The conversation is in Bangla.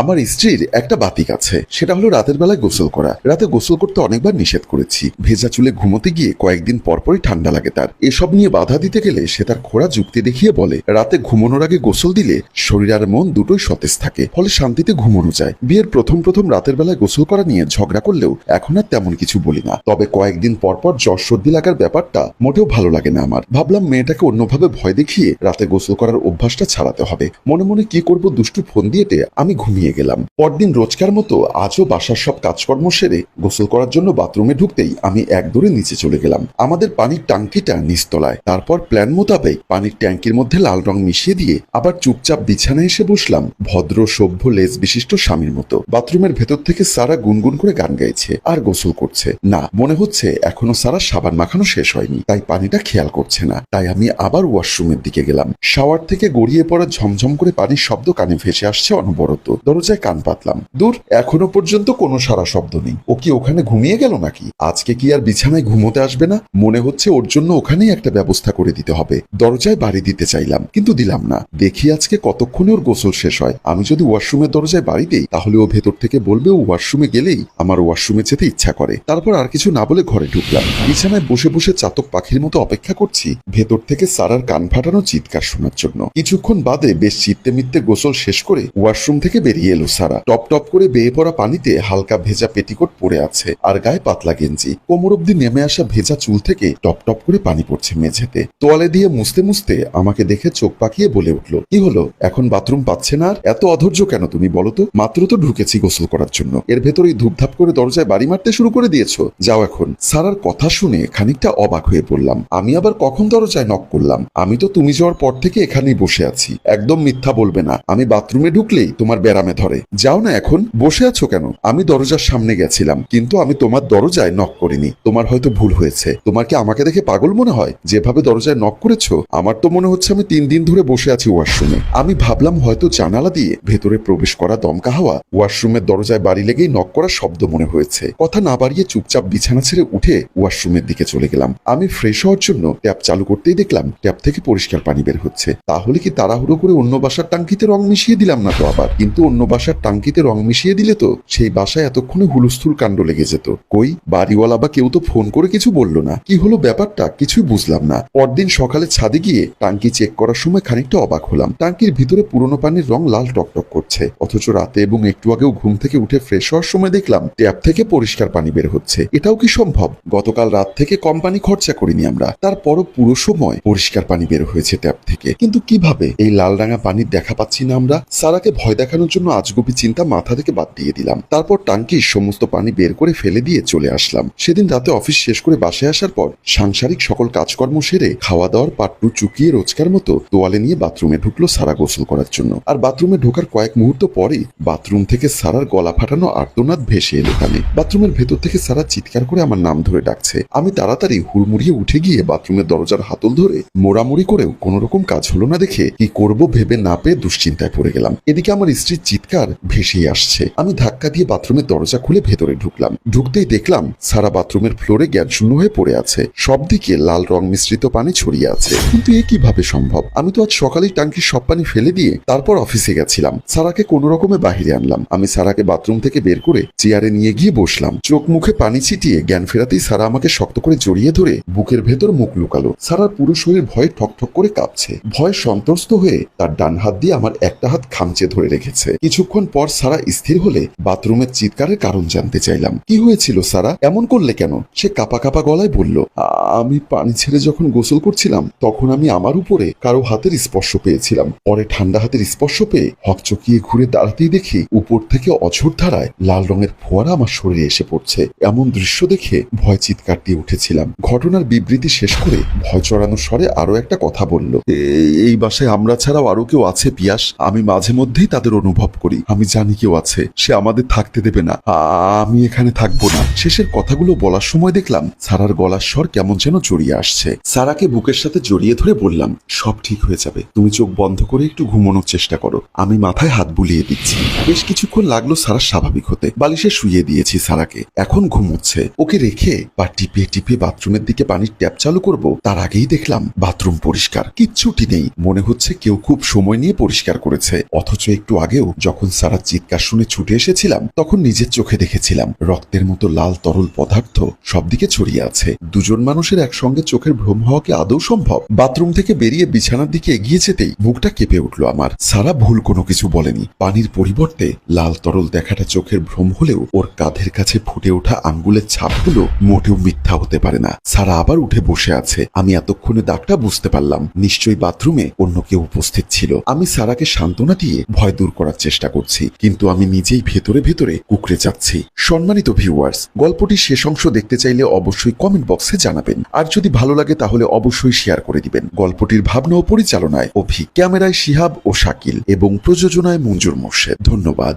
আমার স্ত্রীর একটা বাতিক আছে, সেটা হলো রাতের বেলায় গোসল করা। রাতে গোসল করতে অনেকবার নিষেধ করেছি। ভেজা চুলে ঘুমোতে গিয়ে কয়েকদিন পরপরই ঠান্ডা লাগে তার। এসব নিয়ে বাধা দিতে গেলে সে তার খোড়া যুক্তি দেখিয়ে বলে রাতে ঘুমানোর আগে গোসল দিলে শরীর আর মন দুটোই সতেজ থাকে, ফলে শান্তিতে ঘুমানো যায়। বিয়ের প্রথম প্রথম রাতের বেলায় গোসল করা নিয়ে ঝগড়া করলেও এখন আর তেমন কিছু বলি না। তবে কয়েকদিন পরপর জ্বর সর্দি লাগার ব্যাপারটা মোটেও ভালো লাগে না আমার। ভাবলাম মেয়েটাকে অন্যভাবে ভয় দেখিয়ে রাতে গোসল করার অভ্যাসটা ছাড়াতে হবে। মনে মনে কি করব দুষ্টু ফোন দিয়েতে আমি ঘুমিয়ে গেলাম। পরদিন রোজকার মতো আজও বাসার সব কাজকর্ম সেরে গোসল করার জন্য বাথরুমে ঢুকতেই আমি এক দৌড়ে নিচে চলে গেলাম। আমাদের পানির ট্যাঙ্কিটা নিচতলায়। তারপর প্ল্যান মোতাবেক পানির ট্যাঙ্কির মধ্যে লাল রং মিশিয়ে দিয়ে আবার চুপচাপ বিছানায় এসে বসলাম ভদ্র সভ্য লেজ বিশিষ্ট স্বামীর মতো। বাথরুমের ভেতর থেকে সারা গুনগুন করে গান গাইছে আর গোসল করছে। না, মনে হচ্ছে এখনো সারা সাবান মাখানো শেষ হয়নি, তাই পানিটা খেয়াল করছে না। তাই আমি আবার ওয়াশরুমের দিকে গেলাম। শাওয়ার থেকে গড়িয়ে পড়া ঝমঝম করে পানির শব্দ কানে ভেসে আসছে অনবরত। দরজায় কান পাতলাম। দূর, এখনো পর্যন্ত কোনো সারা শব্দ নেই। ও কি ওখানে ঘুমিয়ে গেল নাকি? আজকে কি আর বিছানায় ঘুমোতে আসবে না? মনে হচ্ছে ওর জন্য ওখানেই একটা ব্যবস্থা করে দিতে হবে। দরজায় বাড়ি দিতে চাইলাম, কিন্তু দিলাম না। দেখি আজকে কতক্ষণে ওর গোসল শেষ হয়। আমি যদি ওয়াশরুমের দরজায় বাড়ি দেই তাহলে ও ভেতর থেকে বলবে ও ওয়াশরুমে গেলেই আমার ওয়াশরুমে যেতে ইচ্ছা করে। তারপর আর কিছু না বলে ঘরে ঢুকলাম। বিছানায় বসে বসে চাতক পাখির মতো অপেক্ষা করছি ভেতর থেকে সারার কান ফাটানো চিৎকার শোনার জন্য। কিছুক্ষণ বাদে বেশ চিত্তে মিত্তে গোসল শেষ করে ওয়াশরুম থেকে বেরিয়ে এলো সারা। টপ টপ করে বেয়ে পড়া পানিতে হালকা ভেজা পেটিকোট পরে আছে আর গায়ে পাতলা গেঞ্জি। কোমর অব্দি নেমে আসা ভেজা চুল থেকে টপ টপ করে পানি পড়ছে মেঝেতে। তোয়ালে দিয়ে মুছতে মুছতে আমাকে দেখে চোখ পাকিয়ে বলে উঠলো, কি হলো, এখন বাথরুম পাচ্ছে না আর? এত অধৈর্য কেন তুমি বলো তো? মাত্র তো ঢুকেছি গোসল করার জন্য, এর ভেতরেই ধূপধাপ করে দরজায় বাড়ি মারতে শুরু করে দিয়েছো। যাও এখন। সারার কথা শুনে খানিকটা অবাক হয়ে পড়লাম। আমি আবার কখন দরজায় নক করলাম? আমি তো তুমি যাওয়ার পর থেকে এখানেই বসে আছি। একদম মিথ্যা বলবে না। আমি বাথরুমে ঢুকলেই তোমার ব্যারামে ধরে। যাও না এখন। বসে আছো কেন? আমি দরজার সামনে গেছিলাম, কিন্তু আমি তোমার দরজায় নক করিনি। তোমার হয়তো ভুল হয়েছে। তোমার কি আমাকে দেখে পাগল মনে হয়? যেভাবে দরজায় নক করেছো, আমার তো মনে হচ্ছে আমি 3 দিন ধরে বসে আছি ওয়াশরুমে। আমি ভাবলাম হয়তো জানালা দিয়ে ভেতরে প্রবেশ করা দমকা হাওয়া ওয়াশরুমের দরজায় বাড়ি লেগেই নক করার শব্দ মনে হয়েছে। কথা না বাড়িয়ে চুপচাপ বিছানা ছেড়ে উঠে ওয়াশরুমের দিকে চলে গেলাম। আমি ফ্রেশ হওয়ার জন্য ট্যাপ চালু করতেই দেখলাম ট্যাপ থেকে পরিষ্কার পানি বের হচ্ছে। তাহলে কি তাড়াহুড়ো করে অন্য বাসার টাঙ্কিতে রং মিশিয়ে দিলাম না তো আবার? কিন্তু অন্য বাসার টাঙ্কিতে রং মিশিয়ে দিলে তো সেই বাসায় এতক্ষণে হুলস্থুল কাণ্ড লেগে যেত। কই, বাড়িওয়ালা বা কেউ তো ফোন করে কিছু বললো না। কি হলো ব্যাপারটা কিছুই বুঝলাম না। পরদিন সকালে ছাদে গিয়ে টাঙ্কি চেক করার সময় খানিকটা অবাক হলাম। টাঙ্কির ভিতরে পুরনো পানির রং লাল টকটক করছে, অথচ রাতে এবং একটু আগেও ঘুম থেকে উঠে ফ্রেশ হওয়ার সময় দেখলাম ট্যাপ থেকে পরিষ্কার পানি বের হচ্ছে। এটাও কি সম্ভব? গতকাল রাত থেকে কম পানি খরচা করিনি আমরা, তারপরও পুরো সময় পরিষ্কার পানি বের হয়েছে ট্যাপ থেকে। কিন্তু কিভাবে এই লাল রাঙা পানির দেখা পাচ্ছি না আমরা? সারাকে ভয় দেখানোর জন্য আজগুবি চিন্তা মাথা থেকে বাদ দিয়ে দিলাম। তারপর টাঙ্কির সমস্ত পানি বের করে ফেলে দিয়ে চলে আসলাম। সেদিন রাতে অফিস শেষ করে বাসায় আসার পর সাংসারিক সকল কাজকর্ম সেরে খাওয়া দাওয়ার পাট্টু চুকিয়ে রোজকার মতো তোয়ালে নিয়ে বাথরুমে ঢুকলো সারা গোসল করার জন্য। আর বাথরুমে ঢোকার কয়েক মুহূর্ত পরেই বাথরুম থেকে সারার গলা ফাটানো আর্তনাদ ভেসে এলো কানে। বাথরুমের ভেতর থেকে সারা চিৎকার করে আমার নাম ধরে ডাকছে। আমি তাড়াতাড়ি হুড়মুড়িয়ে উঠে গিয়ে বাথরুমের দরজার হাতল ধরে মোড়ামুড়ি করেও কোনো রকম কাজ হলো না দেখে কি করব ভেবে না পেয়ে দুশ্চিন্তায় পড়ে গেলাম। এদিকে আমার স্ত্রীর চিৎকার ভেসেই আসছে। আমি ধাক্কা দিয়ে বাথরুমের দরজা খুলে ভেতরে ঢুকলাম। ঢুকতেই দেখলাম সারা বাথরুমের ফ্লোরে জ্ঞানশূন্য হয়ে পড়ে আছে। সব দিকে লাল রং মিশ্রিত পানি ছড়িয়ে আছে। কিন্তু এ কিভাবে সম্ভব? আমি তো আজ সকালেই টাঙ্কির সব পানি ফেলে দিয়ে তারপর অফিসে গেছিলাম। সারাকে কোনো রকমে বাহিরে আনলাম। আমি সারাকে বাথরুম থেকে বের করে চেয়ারে নিয়ে গিয়ে বসলাম। চোখ মুখে পানি ছিটিয়ে জ্ঞান ফেরাতেই সারা আমাকে শক্ত করে জড়িয়ে ধরে বুকের ভেতর মুখ লুকালো। সারার পুরো শরীর ভয়ে ঠকঠক করে কাঁপছে। ভয় সন্ত্রস্ত হয়ে তার ডান হাত দিয়ে আমার একটা হাত খামচে ধরে রেখেছে। কিছুক্ষণ পর সারা স্থির হলে বাথরুমের চিৎকারের কারণ জানতে চাইলাম। কি হয়েছিল সারা? এমন করলে কেন? সে কাপা কাপা গলায় বলল, আমি পানি ছেড়ে যখন গোসল করছিলাম তখন আমি আমার উপরে কারো হাতের স্পর্শ পেয়েছিলাম। পরে ঠান্ডা হাতের স্পর্শ পেয়ে হকচকিয়ে ঘুরে দাঁড়াতেই দেখি উপর থেকে অঝোর ধারায় লাল রঙের ফোয়ারা আমার শরীরে এসে পড়ছে। এমন দৃশ্য দেখে ভয় চিৎকার দিয়ে উঠেছিলাম। ঘটনার বিবৃতি শেষ করে ভয় চড়ানো স্বরে আরো একটা কথা বলল, এই বাসায় আমরা ছাড়াও আরো কেউ আছে পিয়াস। আমি মাঝে মধ্যেই তাদের অনুভব করি। আমি জানি কেউ আছে, সে আমাদের থাকতে দেবে না। আমি এখানে থাকবো না। শেষের কথাগুলো বলার সময় দেখলাম সারার গলার স্বর কেমন যেন জড়িয়ে আসছে। সারাকে বুকের সাথে জড়িয়ে ধরে বললাম, সব ঠিক হয়ে যাবে, তুমি চোখ বন্ধ করে একটু ঘুমানোর চেষ্টা করো, আমি মাথায় হাত বুলিয়ে দিচ্ছি। বেশ কিছুক্ষণ লাগলো সারা স্বাভাবিক হতে। বালিশে শুইয়ে দিয়েছি সারাকে, এখন ঘুমোচ্ছে। ওকে রেখে বা টিপে টিপে বাথরুমের দিকে পানির ট্যাপ চালু করব, তার আগেই দেখলাম বাথরুম পরিষ্কার, কিচ্ছুটি নেই। মনে হচ্ছে কেউ খুব সময় নিয়ে পরিষ্কার করেছে, অথচ একটু আগেও যখন সারার চিৎকার শুনে ছুটে এসেছিলাম তখন নিজের চোখে দেখেছিলাম রক্তের মতো লাল তরল পদার্থ সবদিকে ছড়িয়ে আছে। দুজন মানুষের একসঙ্গে চোখের ভ্রম হওয়া কি আদৌ সম্ভব? বাথরুম থেকে বেরিয়ে বিছানার দিকে এগিয়ে যেতেই বুকটা কেঁপে উঠল আমার। সারা ভুল কোনো কিছু বলেনি। পানির পরিবর্তে লাল তরল দেখাটা চোখের ভ্রম হলেও ওর কাঁধের কাছে ফুটে ওঠা আঙ্গুলের ছাপগুলো মোটেও মিথ্যা হতে পারে না। সারা আবার উঠে বসে আছে। আমি এতক্ষণে দাগটা বুঝতে পারলাম, নিশ্চয়ই বাথরুমে অন্য কেউ উপস্থিত ছিল। আমি সারাকে সান্ত্বনা দিয়ে ভয় দূর করার চেষ্টা করছি, কিন্তু আমি নিজেই ভেতরে ভেতরে কুকড়ে যাচ্ছি। সম্মানিত ভিউয়ার্স, গল্পটি শেষ অংশ দেখতে চাইলে অবশ্যই কমেন্ট বক্সে জানাবেন, আর যদি ভালো লাগে তাহলে অবশ্যই শেয়ার করে দিবেন। গল্পটির ভাবনা ও পরিচালনায় অভি, ক্যামেরায় শিহাব ও শাকিল এবং প্রযোজনায় মঞ্জুর মোর্শেদ। ধন্যবাদ।